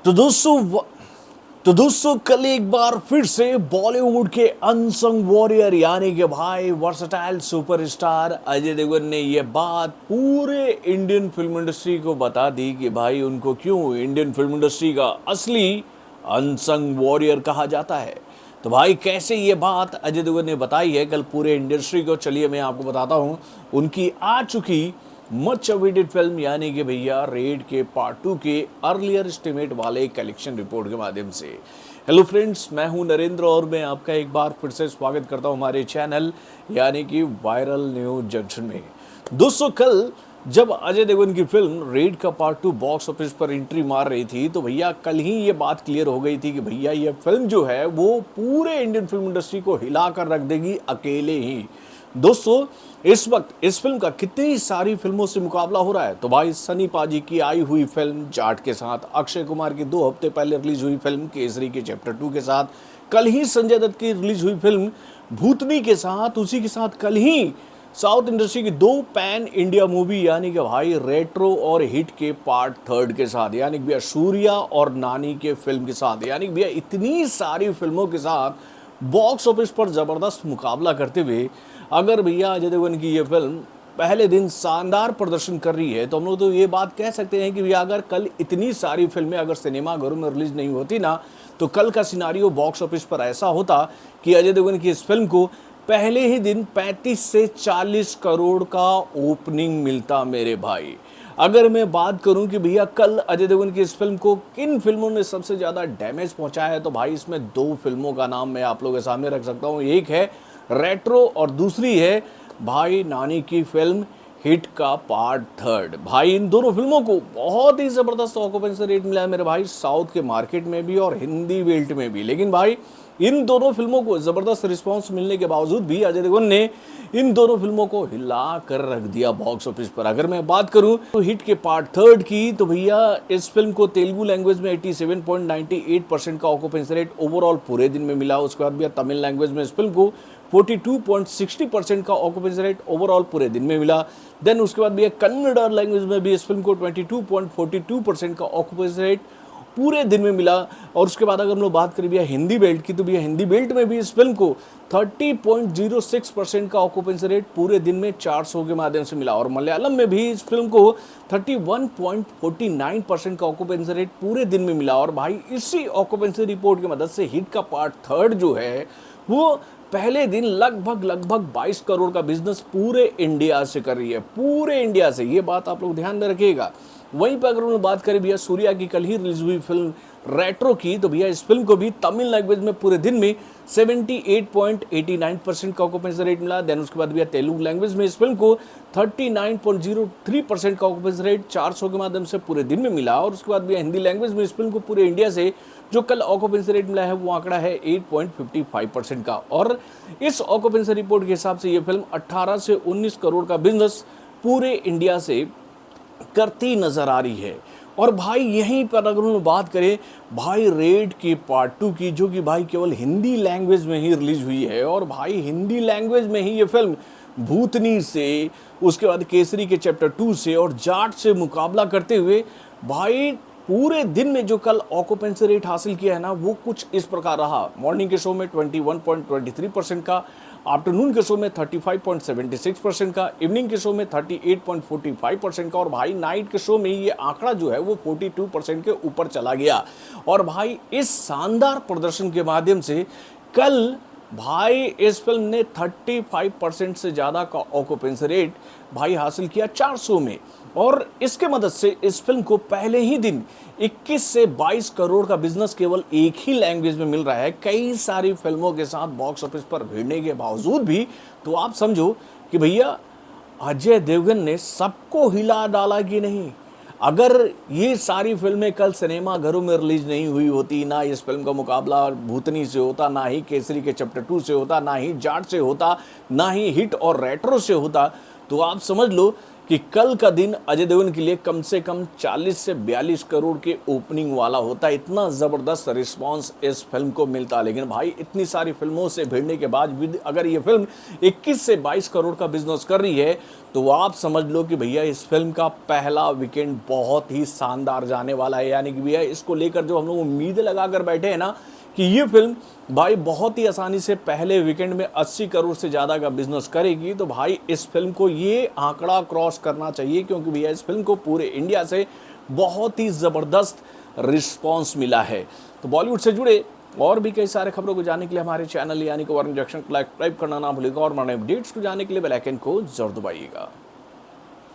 तो दोस्तों कल एक बार फिर से बॉलीवुड के अनसंग वॉरियर यानी कि भाई वर्सटाइल सुपरस्टार अजय देवगन ने ये बात पूरे इंडियन फिल्म इंडस्ट्री को बता दी कि भाई उनको क्यों इंडियन फिल्म इंडस्ट्री का असली अनसंग वॉरियर कहा जाता है। तो भाई कैसे ये बात अजय देवगन ने बताई है कल पूरे इंडस्ट्री को, चलिए मैं आपको बताता हूँ। उनकी आ चुकी मच अवेटेड फिल्म यानी कि भैया रेड के पार्ट 2 के अर्लियर एस्टिमेट वाले कलेक्शन रिपोर्ट के माध्यम से। हेलो फ्रेंड्स, मैं हूं नरेंद्र और मैं आपका एक बार फिर से स्वागत करता हूं हमारे चैनल यानी कि वायरल न्यूज जंक्शन में। दोस्तों कल जब अजय देवगन की फिल्म रेड का पार्ट 2 बॉक्स ऑफिस पर एंट्री मार रही थी तो भैया कल ही ये बात क्लियर हो गई थी कि भैया ये फिल्म जो है वो पूरे इंडियन फिल्म इंडस्ट्री को हिला कर रख देगी अकेले ही। दोस्तों इस वक्त इस फिल्म का कितनी सारी फिल्मों से मुकाबला हो रहा है। तो भाई सनी पाजी की आई हुई फिल्म जाट के साथ, अक्षय कुमार की 2 हफ्ते पहले रिलीज हुई फिल्म केसरी के चैप्टर 2 के साथ, कल ही संजय दत्त की रिलीज हुई फिल्म भूतनी के साथ, उसी के साथ कल ही साउथ इंडस्ट्री की 2 पैन इंडिया मूवी यानी कि भाई रेट्रो और हिट के पार्ट 3 के साथ, यानी भैया सूर्या और नानी के फिल्म के साथ, यानी भैया इतनी सारी फिल्मों के साथ बॉक्स ऑफिस पर जबरदस्त मुकाबला करते हुए अगर भैया अजय देवगन की ये फिल्म पहले दिन शानदार प्रदर्शन कर रही है तो हम लोग तो ये बात कह सकते हैं कि भैया अगर कल इतनी सारी फिल्में अगर सिनेमाघरों में रिलीज नहीं होती ना तो कल का सिनारियो बॉक्स ऑफिस पर ऐसा होता कि अजय देवगन की इस फिल्म को पहले ही दिन 35 से 40 करोड़ का ओपनिंग मिलता मेरे भाई। अगर मैं बात करूं कि भैया कल अजय देवगन की इस फिल्म को किन फिल्मों ने सबसे ज़्यादा डैमेज पहुंचाया है तो भाई इसमें 2 फिल्मों का नाम मैं आप लोगों के सामने रख सकता हूं। एक है रेट्रो और दूसरी है भाई नानी की फिल्म हिट का पार्ट 3। भाई इन दोनों फिल्मों को बहुत ही ज़बरदस्त ऑक्यूपेंसी रेट मिला है मेरे भाई, साउथ के मार्केट में भी और हिंदी बेल्ट में भी। लेकिन भाई इन दोनों फिल्मों को ज़बरदस्त रिस्पांस मिलने के बावजूद भी अजय देवगन ने इन दोनों फिल्मों को हिला कर रख दिया बॉक्स ऑफिस पर। अगर मैं बात करूं तो हिट के पार्ट 3 की तो भैया इस फिल्म को तेलुगु लैंग्वेज में 87.98% का ऑक्यूपेंसी रेट ओवरऑल पूरे दिन में मिला। उसके बाद भैया तमिल लैंग्वेज में इस फिल्म को 42.60% का ऑक्यूपेंसी रेट ओवरऑल पूरे दिन में मिला। देन उसके बाद भैया कन्नड़ लैंग्वेज में भी इस फिल्म को 22.42% का ऑक्यूपेंसी रेट पूरे दिन में मिला। और उसके बाद अगर हम लोग बात करें भैया हिंदी बेल्ट की तो भैया हिंदी बेल्ट में भी इस फिल्म को 30.06% का ऑक्यूपेंसी रेट पूरे दिन में 4 शो के माध्यम से मिला। और मलयालम में भी इस फिल्म को 31.49% का ऑक्यूपेंसी रेट पूरे दिन में मिला। और भाई इसी ऑक्यूपेंसी रिपोर्ट की मदद से हिट का पार्ट 3 जो है वो पहले दिन लगभग 22 करोड़ का बिजनेस पूरे इंडिया से कर रही है, पूरे इंडिया से। ये बात आप लोग ध्यान में रखिएगा। वहीं पर अगर हम बात करें भैया सूर्या की कल ही रिलीज हुई फिल्म रेट्रो की तो भैया इस फिल्म को भी तमिल लैंग्वेज में पूरे दिन में 78.89% का ऑक्यूपेंसी रेट मिला। देन उसके बाद भैया तेलुगु लैंग्वेज में इस फिल्म को 39.03% का ऑक्यूपेंसी रेट 4 शो के माध्यम से पूरे दिन में मिला। और उसके बाद भैया हिंदी लैंग्वेज में इस फिल्म को पूरे इंडिया से जो कल ऑक्यूपेंसी रेट मिला है वो आंकड़ा है 8.55% का। और इस ऑक्यूपेंसी रिपोर्ट के हिसाब से ये फिल्म 18 से 19 करोड़ का बिजनेस पूरे इंडिया से करती नजर आ रही है। और भाई यहीं पर अगर हम बात करें भाई रेड के पार्ट 2 की जो कि भाई केवल हिंदी लैंग्वेज में ही रिलीज हुई है और भाई हिंदी लैंग्वेज में ही ये फिल्म भूतनी से, उसके बाद केसरी के चैप्टर 2 से और जाट से मुकाबला करते हुए भाई पूरे दिन में जो कल ऑक्यूपेंसी रेट हासिल किया है ना वो कुछ इस प्रकार रहा। मॉर्निंग के शो में 21.23% का, आफ्टरनून के शो में 35.76% का, इवनिंग के शो में 38.45% का और भाई नाइट के शो में ये आंकड़ा जो है वो 42% के ऊपर चला गया। और भाई इस शानदार प्रदर्शन के माध्यम से कल भाई इस फिल्म ने 35% से ज़्यादा का ऑक्यूपेंसी रेट भाई हासिल किया 4 शो में। और इसके मदद से इस फिल्म को पहले ही दिन 21 से 22 करोड़ का बिजनेस केवल एक ही लैंग्वेज में मिल रहा है, कई सारी फिल्मों के साथ बॉक्स ऑफिस पर भिड़ने के बावजूद भी। तो आप समझो कि भैया अजय देवगन ने सबको हिला डाला कि नहीं। अगर ये सारी फिल्में कल सिनेमा घरों में रिलीज नहीं हुई होती, ना इस फिल्म का मुकाबला भूतनी से होता, ना ही केसरी के चैप्टर 2 से होता, ना ही जाट से होता, ना ही हिट और रेट्रो से होता, तो आप समझ लो कि कल का दिन अजय देवगन के लिए कम से कम 40 से 42 करोड़ के ओपनिंग वाला होता है। इतना ज़बरदस्त रिस्पांस इस फिल्म को मिलता है। लेकिन भाई इतनी सारी फिल्मों से भिड़ने के बाद भी अगर ये फिल्म 21 से 22 करोड़ का बिजनेस कर रही है तो आप समझ लो कि भैया इस फिल्म का पहला वीकेंड बहुत ही शानदार जाने वाला है। यानी कि भैया इसको लेकर जो हम लोग उम्मीदें लगा कर बैठे हैं ना कि ये फिल्म भाई बहुत ही आसानी से पहले वीकेंड में 80 करोड़ से ज़्यादा का बिजनेस करेगी, तो भाई इस फिल्म को ये आंकड़ा क्रॉस करना चाहिए, क्योंकि भैया इस फिल्म को पूरे इंडिया से बहुत ही ज़बरदस्त रिस्पॉन्स मिला है। तो बॉलीवुड से जुड़े और भी कई सारे खबरों को जानने के लिए हमारे चैनल यानी कि वरुण जंक्शन को सब्सक्राइब करना ना भूलिएगा और हमारे अपडेट्स को जानने के लिए बेल आइकन को जरूर दबाइएगा।